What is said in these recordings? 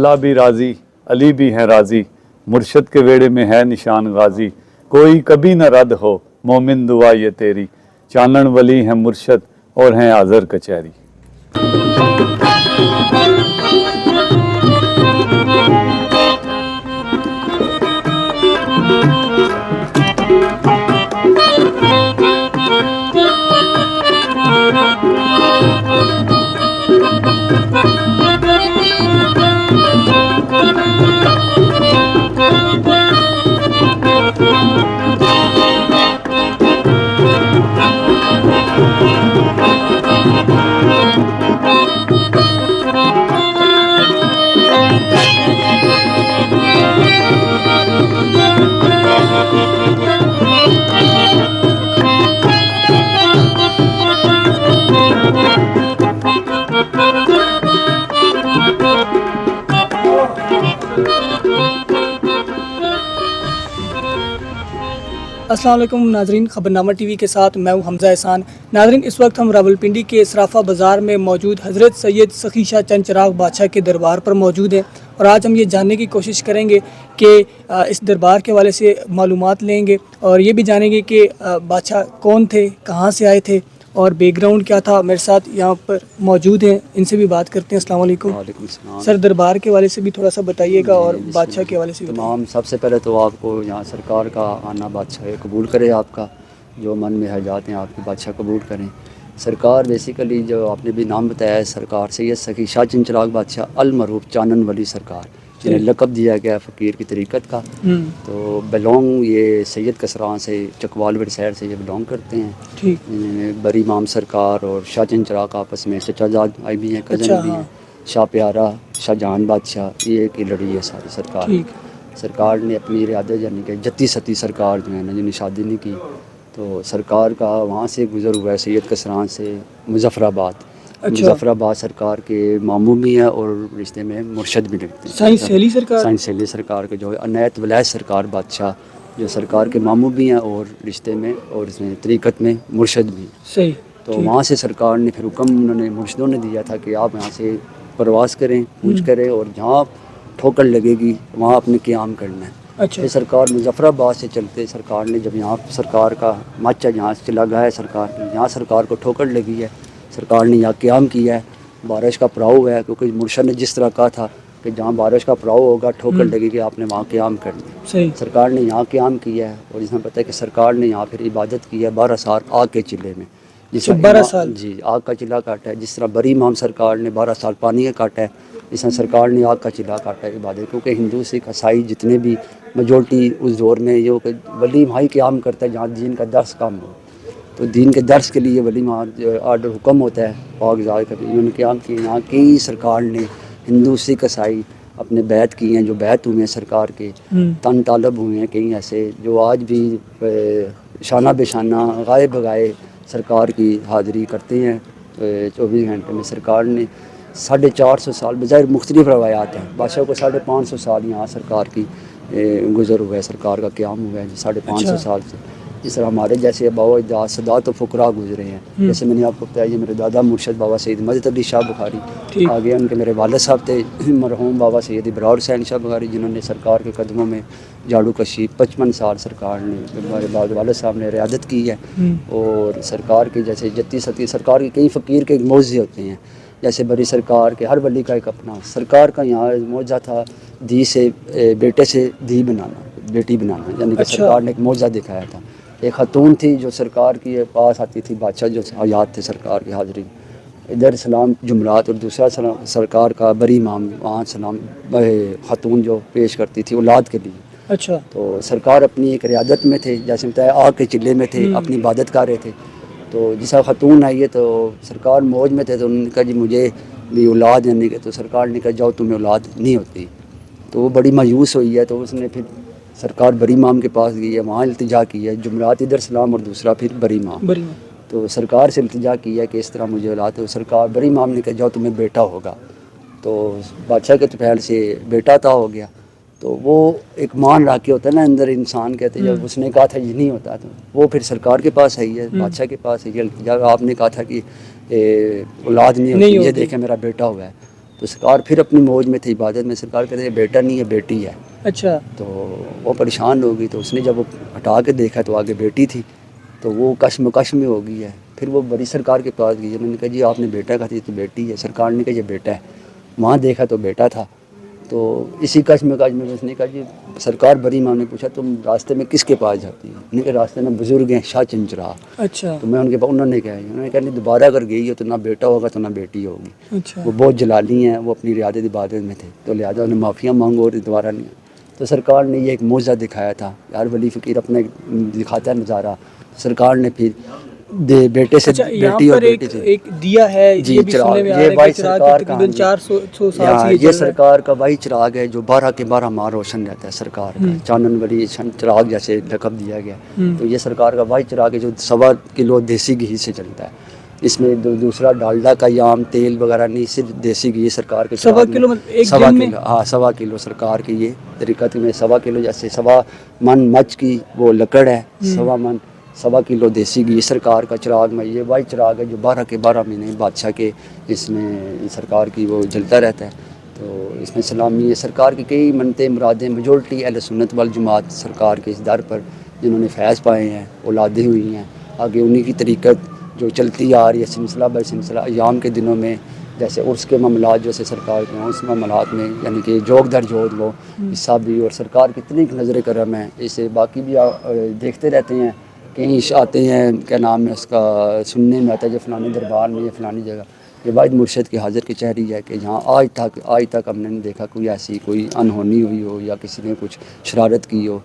اللہ بھی راضی علی بھی ہیں راضی مرشد کے ویڑے میں ہے نشان غازی کوئی کبھی نہ رد ہو مومن دعا یہ تیری چانن ولی ہیں مرشد اور ہیں حاضر کچہری. السلام علیکم ناظرین، خبرنامہ ٹی وی کے ساتھ میں ہوں حمزہ احسان. ناظرین، اس وقت ہم راولپنڈی کے صرافہ بازار میں موجود حضرت سید سخی شاہ چند چراغ بادشاہ کے دربار پر موجود ہیں اور آج ہم یہ جاننے کی کوشش کریں گے کہ اس دربار کے حوالے سے معلومات لیں گے اور یہ بھی جانیں گے کہ بادشاہ کون تھے، کہاں سے آئے تھے اور بیک گراؤنڈ کیا تھا. میرے ساتھ یہاں پر موجود ہیں، ان سے بھی بات کرتے ہیں. السلام علیکم. وعلیکم السلام. سر، دربار کے حوالے سے بھی تھوڑا سا بتائیے گا اور بادشاہ کے حوالے سے بھی تمام سب سے پہلے تو آپ کو یہاں سرکار کا آنا بادشاہ قبول کرے، آپ کا جو من میں حاجات ہیں آپ کے بادشاہ قبول کریں. سرکار بیسیکلی جو آپ نے بھی نام بتایا ہے، سرکار سید سخی شاہ چند چراغ بادشاہ المعروف چانن ولی سرکار، جنہیں لقب دیا گیا فقیر کی طریقت کا. تو بلونگ یہ سید کسراں سے چکوال ور شہر سے یہ بلونگ کرتے ہیں. ٹھیک. بری امام سرکار اور شاہ چند چراغ آپس میں چچا زاد آئی بھی ہیں، کزن بھی ہیں. شاہ پیارا، شاہ جہان بادشاہ، یہ ایک ہی لڑی ہے ساری سرکار. سرکار نے اپنی ریادت یعنی کہ جتی ستی سرکار جو ہے نا، جنہیں شادی نہیں کی، تو سرکار کا وہاں سے گزر ہوا ہے سید کسران سے مظفر آباد. مظفر آباد سرکار کے ماموں بھی ہیں اور رشتے میں مرشد بھی لگتے ہیں. سائنس علی سرکار کے جو ہے عنایت ولایت سرکار بادشاہ جو سرکار کے ماموں بھی ہیں اور رشتے میں اور اس میں طریقت میں مرشد بھی. صحیح. تو وہاں سے سرکار نے پھر حکم انہوں نے مرشدوں نے دیا تھا کہ آپ یہاں سے پرواز کریں، کوچ کریں اور جہاں ٹھوکر لگے گی وہاں اپنے قیام کرنا ہے. اچھا. سرکار مظفر آباد سے چلتے سرکار نے جب یہاں سرکار کا ماچا جہاں سے چلا گیا ہے سرکار کی، یہاں سرکار کو ٹھوکر لگی ہے، سرکار نے یہاں قیام کیا ہے. بارش کا پڑاؤ ہے کیونکہ مرشد نے جس طرح کہا تھا کہ جہاں بارش کا پڑاؤ ہوگا ٹھوکر لگے گی آپ نے وہاں قیام کرنا. صحیح. سرکار نے یہاں قیام کیا ہے اور جس میں پتہ ہے کہ سرکار نے یہاں پھر عبادت کی ہے 12 سال آگ کے چلے میں. جس طرح 12 سال جی آگ کا چلہ کاٹا ہے، جس طرح بری امام سرکار نے 12 سال پانی کا کاٹا ہے، اس طرح سرکار نے آگ کا چلہ کاٹا ہے عبادت. کیونکہ ہندو سکھ عیسائی جتنے بھی میجورٹی اس دور میں یہ کہ ولی وہاں قیام کرتا ہے جہاں دین کا درس کام ہو. تو دین کے درس کے لیے ولی وہاں آرڈر حکم ہوتا ہے پاک زاد کا. انہوں نے قیام کیے یہاں کئی سرکار نے ہندو سکھ عیسائی اپنے بیعت کیے ہیں، جو بیعت ہوئے ہیں سرکار کے تن طالب ہوئے ہیں کئی ایسے جو آج بھی شانہ بے شانہ غائب بغائے سرکار کی حاضری کرتے ہیں 24 گھنٹے میں. سرکار نے 450 سال بظاہر مختلف روایات ہیں، بادشاہ کو 550 سال یہاں سرکار کی گزر ہوا ہے، سرکار کا قیام ہوا ہے 550 سال سے. جس طرح ہمارے جیسے اباء و اجداد سادات و فقراء گزرے ہیں، جیسے میں نے آپ کو بتایا یہ میرے دادا مرشد بابا سید مدد علی شاہ بخاری، آگے ان کے میرے والد صاحب تھے مرحوم بابا سید ابرار حسین شاہ بخاری، جنہوں نے سرکار کے قدموں میں جھاڑو کشی 55 سال سرکار نے ہمارے والد صاحب نے ریادت کی ہے. اور سرکار کے جیسے جتی ستی سرکار کے کئی فقیر کے موضوع ہوتے ہیں، جیسے بری سرکار کے ہر ولی کا ایک اپنا. سرکار کا یہاں موضوع تھا دی سے بیٹے سے دی بنانا، بیٹی بنانا، یعنی کہ سرکار نے ایک موضوع دکھایا تھا. ایک خاتون تھی جو سرکار کی پاس آتی تھی، بادشاہ جو حیات تھے سرکار کی حاضری، ادھر سلام جمعرات اور دوسرا سلام سرکار کا بری امام وہاں سلام خاتون جو پیش کرتی تھی اولاد کے لیے. اچھا. تو سرکار اپنی ایک ریادت میں تھے، جیسے بتایا آگ کے چلے میں تھے، اپنی عبادت کر رہے تھے. تو جیسا خاتون آئی ہے تو سرکار موج میں تھے تو انہوں نے کہا جی مجھے بھی اولاد یعنی کہ، تو سرکار نے کہا جاؤ تمہیں اولاد نہیں ہوتی. تو وہ بڑی مایوس ہوئی ہے تو اس نے پھر سرکار بری امام کے پاس گئی ہے، وہاں التجا کی ہے، جمعرات ادھر سلام اور دوسرا پھر بری امام. تو سرکار سے التجا کی ہے کہ اس طرح مجھے اولاد ہے. سرکار بری امام نے کہا جاؤ تمہیں بیٹا ہوگا. تو بادشاہ کے طفیل سے بیٹا عطا ہو گیا. تو وہ ایک مان رکھ کے ہوتا ہے نا اندر انسان کہتے ہیں، جب اس نے کہا تھا یہ نہیں ہوتا تو وہ پھر سرکار کے پاس آئی ہے، بادشاہ کے پاس آئی ہے. جب آپ نے کہا تھا کہ اولاد نہیں ہوتی، یہ دیکھیں میرا بیٹا ہوا ہے. تو سرکار پھر اپنی موج میں تھی، عبادت میں. سرکار کہتے ہیں بیٹا نہیں ہے بیٹی ہے. اچھا. تو وہ پریشان ہو گئی. تو اس نے جب وہ ہٹا کے دیکھا تو آگے بیٹی تھی. تو وہ کشم میں ہو گئی ہے. پھر وہ بڑی سرکار کے پاس گئی. انہوں نے کہا جی آپ نے بیٹا کہا تھی تو بیٹی ہے. سرکار نے کہا یہ بیٹا ہے. وہاں دیکھا تو بیٹا تھا. تو اسی کشم میں اس نے کہا جی سرکار بڑی ماں نے پوچھا تم راستے میں کس کے پاس جاتی ہیں؟ انہوں نے کہا راستے میں بزرگ ہیں شاہ چند چراغ. اچھا. تو میں ان کے پاس انہوں نے کہا نہیں دوبارہ اگر گئی ہو تو نہ بیٹا ہوگا تو نہ بیٹی ہوگی. اچھا. وہ بہت جلالی ہیں، وہ اپنی رعایت عبادت میں تھے تو لہٰذا انہیں معافیاں مانگو اور دوبارہ نہیں. تو سرکار نے یہ ایک معجزہ دکھایا تھا. ہر ولی فقیر اپنے دکھاتا ہے نظارہ. سرکار نے پھر بیٹے سے اچھا یہاں بیٹی اور پر بیٹے سے ایک دیا ہے جی یہ بھی چراغ، سننے میں آ یہ رہا ہے بھائی کہ چراغ سرکار کے کا تقریباً 400 سال سے یہ یہ جل رہا ہے. سرکار کا وہی چراغ ہے جو 12 کے 12 ماہ روشن رہتا ہے. سرکار کا چانن ولی چراغ جیسے لقب دیا گیا. تو یہ سرکار کا وہی چراغ ہے جو 1.25 کلو دیسی گھی سے چلتا ہے. اس میں دوسرا ڈالڈا کا یام تیل وغیرہ نہیں، صرف دیسی گھی سرکار کے چراغ 1.25 کلو ایک 1.25 دن میں. کلو. ہاں 1.25 کلو سرکار کی یہ طریقت میں 1.25 کلو جیسے 1.25 من مچ کی وہ لکڑ ہے. 1.25 من 1.25 کلو دیسی گھی سرکار کا چراغ میں یہ واحد چراغ ہے جو 12 کے 12 مہینے بادشاہ کے اس میں سرکار کی وہ جلتا رہتا ہے. تو اس میں سلامی ہے. سرکار کی کئی منتیں مرادیں میجورٹی اہل سنت والجماعت سرکار کے اس در پر جنہوں نے فیض پائے ہیں اولادیں ہوئی ہیں. آگے انہی کی طریقت جو چلتی آ رہی ہے سلسلہ بہ سلسلہ. ایام کے دنوں میں جیسے عرس کے معاملات جیسے سرکار کے اس معاملات میں یعنی کہ جوگ در جوگ وہ حصہ بھی. اور سرکار کتنی نظر کرم ہے اسے باقی بھی دیکھتے رہتے ہیں. کہیں آتے ہیں کیا نام ہے اس کا سننے میں آتا ہے جو فلانی دربار میں یا فلانی جگہ. یہ واحد مرشد کی حاضر کی چہری ہے کہ جہاں آج تک ہم نے نہیں دیکھا کوئی ایسی کوئی انہونی ہوئی ہو یا کسی نے کچھ شرارت کی ہو.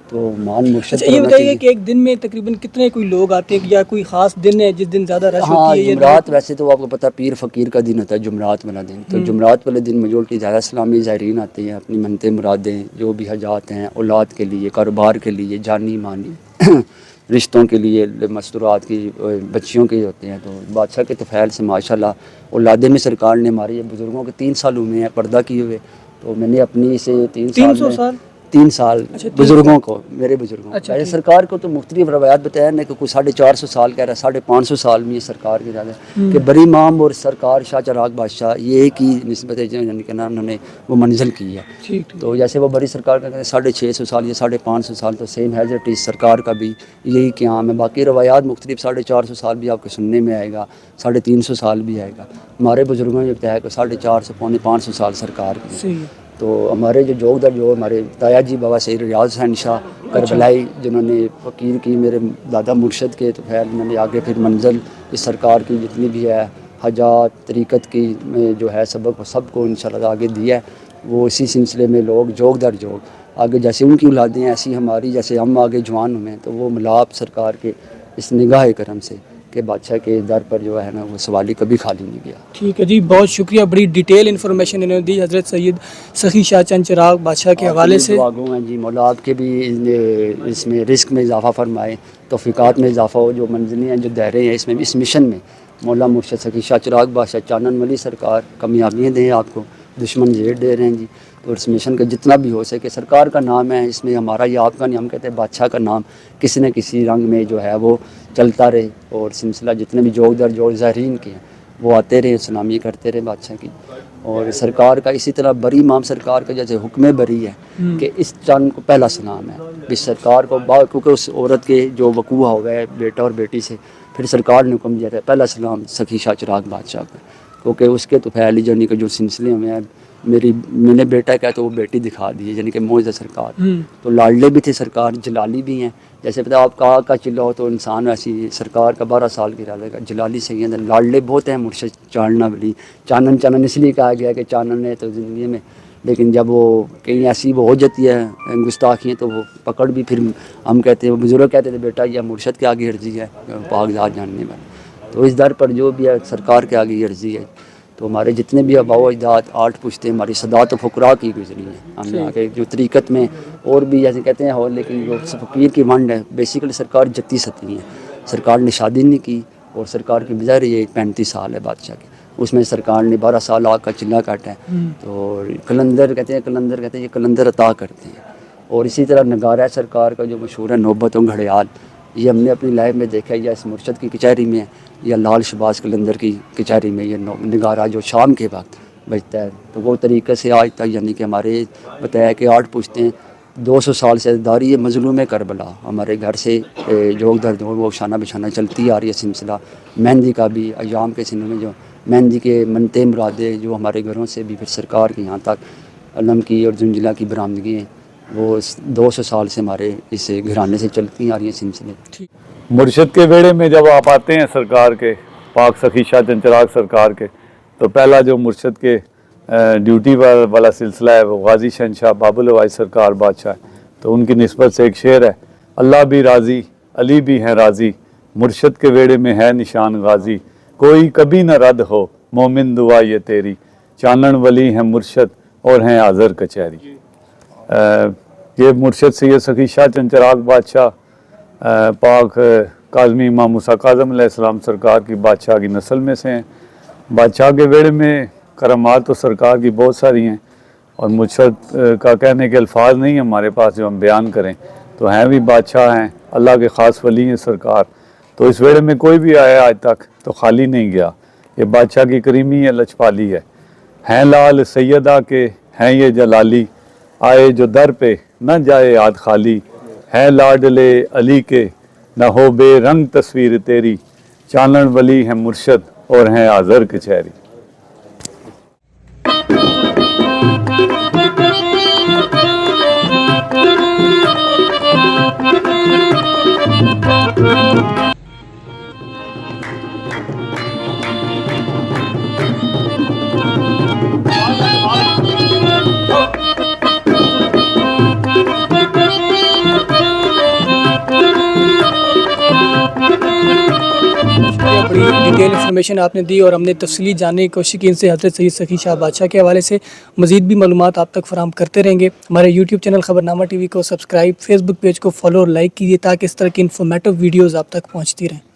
تو مان مرشد اچھا پر یہ ہونا بتائیے چاہیے. کہ ایک دن میں تقریباً کتنے کوئی لوگ آتے ہیں یا کوئی خاص دن ہے جس دن زیادہ رش ہاں ہوتی ہے؟ جمعرات ویسے تو آپ کو پتہ پیر فقیر کا دن ہوتا ہے جمعرات والا دن. تو جمعرات والے دن میجورٹی زیادہ اسلامی زائرین آتے ہیں اپنی منتیں مرادیں جو بھی حاجات ہیں اولاد کے لیے کاروبار کے لیے جانی مانی رشتوں کے لیے مستورات کی بچیوں کے ہوتے ہیں. تو بادشاہ کے طفیل سے ماشاءاللہ اولادیں میں سرکار نے ہمارے بزرگوں کے 3 سال ہوئے ہیں پردہ کیے ہوئے. تو میں نے اپنی سے 3 سال 300 میں سال 3 سال اچھا بزرگوں کو میرے بزرگوں اچھا کو سرکار کو تو مختلف روایات بتایا نا کہ کوئی 450 سال کہہ رہا ہے 550 سال میں یہ سرکار کے زیادہ کہ بری امام اور سرکار شاہ چراغ بادشاہ یہ ایک ہی نسبت ہے یعنی کہ انہوں نے وہ منزل کی ہے. ٹھیک. تو جیسے وہ بڑی سرکار کا کہتے ہیں 650 سال یا 550 سال تو سیم ہے سرکار کا بھی یہی قیام ہے. باقی روایات مختلف 450 سال بھی آپ کو سننے میں آئے گا 350 سال بھی آئے گا. ہمارے بزرگوں نے بتایا کہ 450 پونے 500 سال سرکار کی. صحیح ہے. تو ہمارے جو جوگ در جو ہمارے تایا جی بابا سید ریاض حسین شاہ کربلائی جنہوں نے فقیر کی میرے دادا مرشد کے تو خیر میں نے آگے پھر منزل اس سرکار کی جتنی بھی ہے حاجات طریقت کی میں جو ہے سبق سب کو انشاءاللہ آگے دیا ہے. وہ اسی سلسلے میں لوگ جوگ در جوگ آگے جیسے ان کی اولادیں ایسی ہماری جیسے ہم آگے جوان ہوئے ہیں. تو وہ ملاپ سرکار کے اس نگاہ کرم سے کہ بادشاہ کے در پر جو ہے نا وہ سوالی کبھی خالی نہیں گیا. ٹھیک ہے جی بہت شکریہ بڑی ڈیٹیل انفارمیشن انہوں نے دی حضرت سید سخی شاہ چند چراغ بادشاہ کے حوالے سے. دعاگو ہیں جی مولا آپ کے بھی اس میں رزق میں اضافہ فرمائے توفیقات میں اضافہ ہو. جو منزلیں ہیں جو دائرے ہیں اس میں بھی اس مشن میں مولا مرشد سخی شاہ چراغ بادشاہ چانن ولی سرکار کامیابیاں دیں آپ کو. دشمن زیر دے رہے ہیں جی. تو اس مشن کا جتنا بھی ہو سکے سرکار کا نام ہے اس میں ہمارا یا آپ کا نہیں ہم کہتے ہیں بادشاہ کا نام کسی نہ کسی رنگ میں جو ہے وہ چلتا رہے. اور سلسلہ جتنے بھی جوگ در جوگ زائرین کے ہیں وہ آتے رہے سلامی کرتے رہے بادشاہ کی. اور سرکار کا اسی طرح بری امام سرکار کا جیسے حکم بری ہے کہ اس چاند کو پہلا سلام ہے اس سرکار کو کیونکہ اس عورت کے جو وقوع ہو گئے بیٹا اور بیٹی سے پھر سرکار نے حکم دیا تھا پہلا سلام سخی شاہ چراغ بادشاہ کا. کیونکہ اس کے تو پھیلی جانی کا جو سلسلے میں میں نے بیٹا کہا تو وہ بیٹی دکھا دی یعنی کہ معجزہ سرکار. تو لاڈلے بھی تھے سرکار جلالی بھی ہیں. جیسے پتہ آپ کا چلا ہو تو انسان ایسی سرکار کا 12 سال کی رہے گا جلالی سے ہیں لاڈلے بہت ہیں مرشد چاننا ولی چانن اس لیے کہا گیا کہ چانن نے تو زندگی میں لیکن جب وہ کہیں ایسی وہ ہو جاتی ہے گستاخیاں تو وہ پکڑ بھی پھر ہم کہتے ہیں وہ بزرگ کہتے تھے بیٹا یہ مرشد کے آگے عرضی ہے پاک ذات جاننے میں. تو اس در پر جو بھی ہے سرکار کے آگے عرضی ہے. تو ہمارے جتنے بھی آباء و اجداد 8 پشتے ہماری صدات و فقراء کی گزری ہیں. ہم نے آگے جو طریقت میں اور بھی جیسے کہتے ہیں اور لیکن جو فقیر کی ونڈ ہے بیسیکلی سرکار جتی ستی ہیں. سرکار نے شادی نہیں کی اور سرکار کی گزر یہ 35 سال ہے بادشاہ کے. اس میں سرکار نے 12 سال آگ کا چلہ کاٹا ہے. تو کلندر کہتے ہیں یہ کلندر عطا کرتے ہیں. اور اسی طرح نگارہ سرکار کا جو مشہور ہے نوبت و گھڑیال یہ ہم نے اپنی لائف میں دیکھا ہے یا اس مرشد کی کچہری میں یا لال شباز کلندر کی کچہری میں یہ نگارہ جو شام کے وقت بچتا ہے. تو وہ طریقے سے آج تک یعنی کہ ہمارے بتایا کہ 8 پشتیں 200 سال سے داری مظلوم کربلا ہمارے گھر سے جوگ درد ہو وہ شانہ بشانہ چلتی آ رہی ہے سلسلہ. مہندی کا بھی ایام کے سنوں میں جو مہندی کے منتے مرادے جو ہمارے گھروں سے بھی پھر سرکار کے یہاں تک علم کی اور زنجلہ کی برآمدگی ہیں وہ 200 سال سے ہمارے اس گھرانے سے چلتی آ رہی ہیں سلسلے. مرشد کے بیڑے میں جب آپ آتے ہیں سرکار کے پاک سخی شاہ چند چراغ سرکار کے تو پہلا جو مرشد کے ڈیوٹی والا سلسلہ ہے وہ غازی شہنشاہ باب العوائد سرکار بادشاہ ہے. تو ان کی نسبت سے ایک شعر ہے: اللہ بھی راضی علی بھی ہے راضی مرشد کے بیڑے میں ہے نشان غازی کوئی کبھی نہ رد ہو مومن دعا یہ تیری چانن ولی ہیں مرشد اور ہیں حاضر کچہری. یہ مرشد سید سخی شاہ چند چراغ بادشاہ پاک کاظمی امام موسیٰ کاظم علیہ السلام سرکار کی بادشاہ کی نسل میں سے ہیں. بادشاہ کے بیڑے میں کرامات تو سرکار کی بہت ساری ہیں اور مرشد کا کہنے کے الفاظ نہیں ہیں ہمارے پاس جو ہم بیان کریں. تو ہیں بھی بادشاہ ہیں اللہ کے خاص ولی ہیں سرکار. تو اس بیڑے میں کوئی بھی آیا آج تک تو خالی نہیں گیا. یہ بادشاہ کی کریمی ہے لچپالی ہے. ہیں لال سیدہ کے ہیں یہ جلالی آئے جو در پہ نہ جائے یاد خالی ہے لاڈلے علی کے نہ ہو بے رنگ تصویر تیری چانن ولی ہیں مرشد اور ہیں حاضر کچہری. بڑی ڈیٹیل انفارمیشن آپ نے دی اور ہم نے تفصیلی جاننے کی کوشش کی ان سے حضرت سید سخی شاہ بادشاہ کے حوالے سے. مزید بھی معلومات آپ تک فراہم کرتے رہیں گے. ہمارے یوٹیوب چینل خبرنامہ ٹی وی کو سبسکرائب، فیس بک پیج کو فالو اور لائک کیجیے تاکہ اس طرح کی انفارمیٹو ویڈیوز آپ تک پہنچتی رہیں.